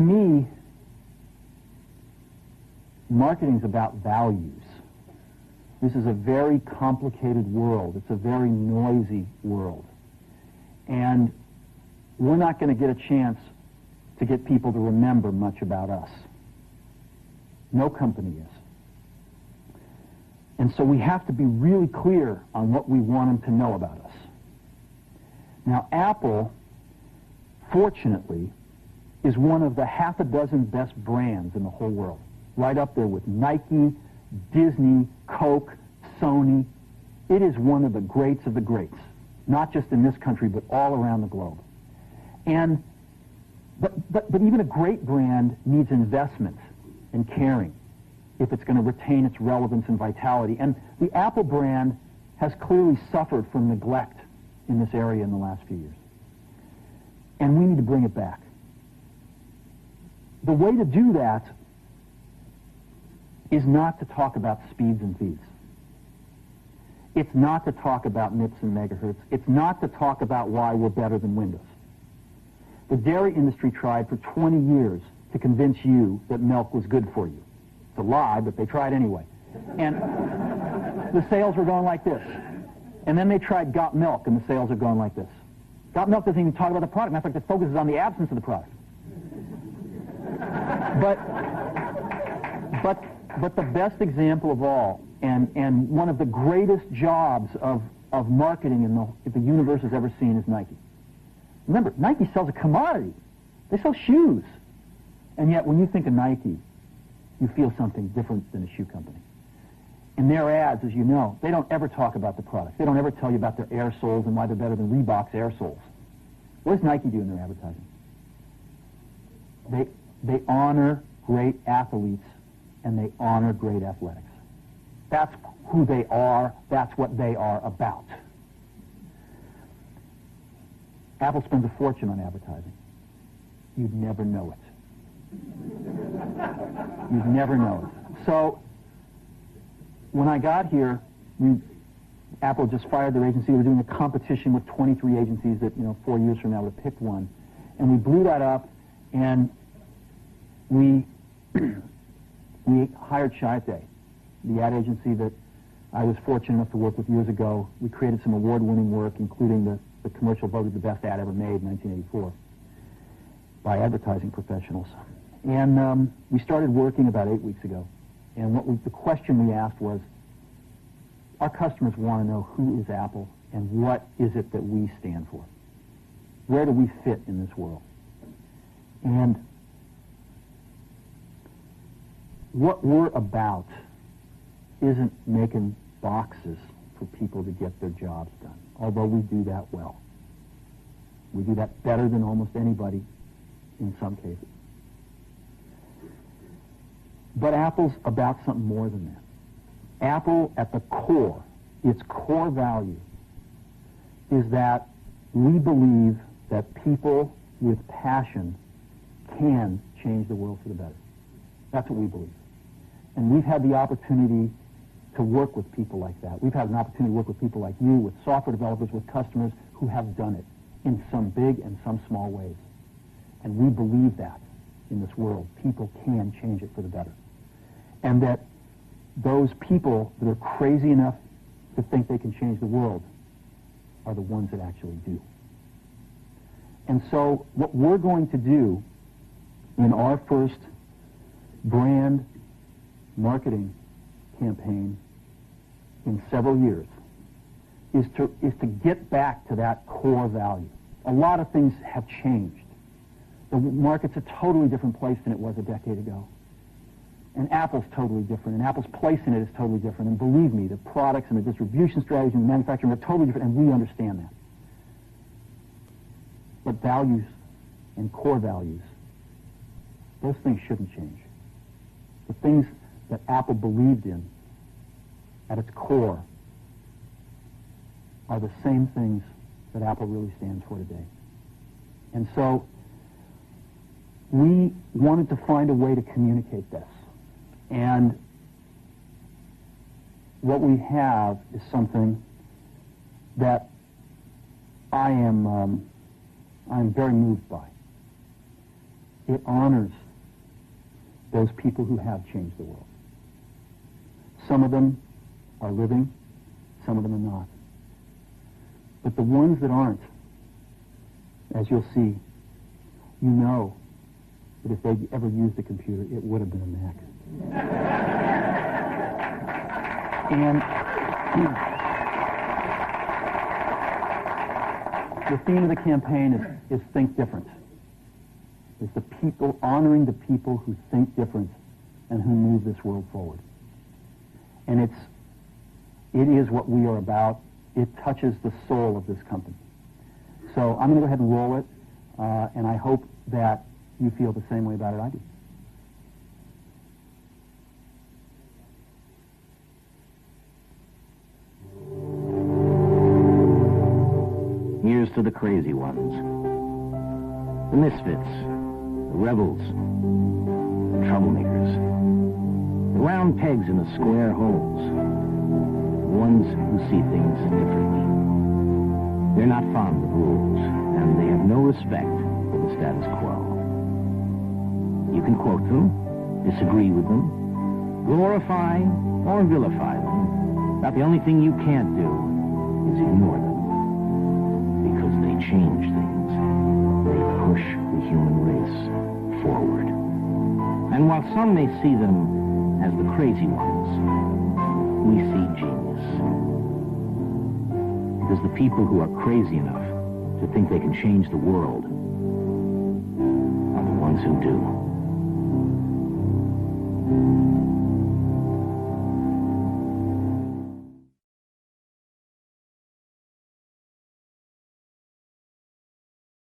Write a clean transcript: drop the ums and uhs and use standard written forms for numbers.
To me, marketing is about values. This is a very complicated world. It's a very noisy world. And we're not going to get a chance to get people to remember much about us. No company is. And so we have to be really clear on what we want them to know about us. Now, Apple, fortunately, is one of the half a dozen best brands in the whole world. Right up there with Nike, Disney, Coke, Sony. It is one of the greats of the greats, not just in this country, but all around the globe. And but even a great brand needs investment and caring if it's going to retain its relevance and vitality. And the Apple brand has clearly suffered from neglect in this area in the last few years. And we need to bring it back. The way to do that is not to talk about speeds and feeds. It's not to talk about MIPS and megahertz. It's not to talk about why we're better than Windows. The dairy industry tried for 20 years to convince you that milk was good for you. It's a lie, but they tried anyway. And the sales were going like this. And then they tried Got Milk, and the sales are going like this. Got Milk doesn't even talk about the product. Matter of fact, it focuses on the absence of the product. But the best example of all, and one of the greatest jobs of marketing the universe has ever seen is Nike. Remember, Nike sells a commodity. They sell shoes. And yet, when you think of Nike, you feel something different than a shoe company. In their ads, as you know, they don't ever talk about the product. They don't ever tell you about their air soles and why they're better than Reebok's air soles. What does Nike do in their advertising? They honor great athletes and they honor great athletics. That's who they are. That's what they are about. Apple spends a fortune on advertising. You'd never know it. You'd never know it. So, when I got here, Apple just fired their agency. We were doing a competition with 23 agencies that, 4 years from now would have picked one. And we blew that up, and we hired Chiat, the ad agency that I was fortunate enough to work with years ago. We created some award-winning work, including the commercial voted the best ad ever made in 1984 by advertising professionals. And we started working about 8 weeks ago. And the question we asked was, our customers want to know who is Apple and what is it that we stand for? Where do we fit in this world? And what we're about isn't making boxes for people to get their jobs done, although we do that well. We do that better than almost anybody in some cases. But Apple's about something more than that. Apple, at the core, its core value, is that we believe that people with passion can change the world for the better. That's what we believe. And we've had the opportunity to work with people like that. We've had an opportunity to work with people like you, with software developers, with customers who have done it in some big and some small ways. And we believe that in this world. People can change it for the better. And that those people that are crazy enough to think they can change the world are the ones that actually do. And so what we're going to do in our first brand marketing campaign in several years is to get back to that core value. A lot of things have changed. The market's a totally different place than it was a decade ago. And Apple's totally different, and Apple's place in it is totally different. And believe me, the products and the distribution strategy and the manufacturing are totally different, and we understand that. But values and core values, those things shouldn't change. The things that Apple believed in at its core are the same things that Apple really stands for today. And so we wanted to find a way to communicate this. And what we have is something that I'm very moved by. It honors those people who have changed the world. Some of them are living, some of them are not. But the ones that aren't, as you'll see, you know that if they'd ever used a computer, it would have been a Mac. And the theme of the campaign is Think Different. It's the people, honoring the people who think different and who move this world forward. And it is what we are about. It touches the soul of this company. So I'm going to go ahead and roll it, and I hope that you feel the same way about it I do. Here's to the crazy ones, the misfits, the rebels, the troublemakers, the round pegs in the square holes, the ones who see things differently. They're not fond of rules, and they have no respect for the status quo. You can quote them, disagree with them, glorify or vilify them, but the only thing you can't do is ignore them. Because they change things. They push the human race forward. And while some may see them as the crazy ones, we see genius. Because the people who are crazy enough to think they can change the world are the ones who do.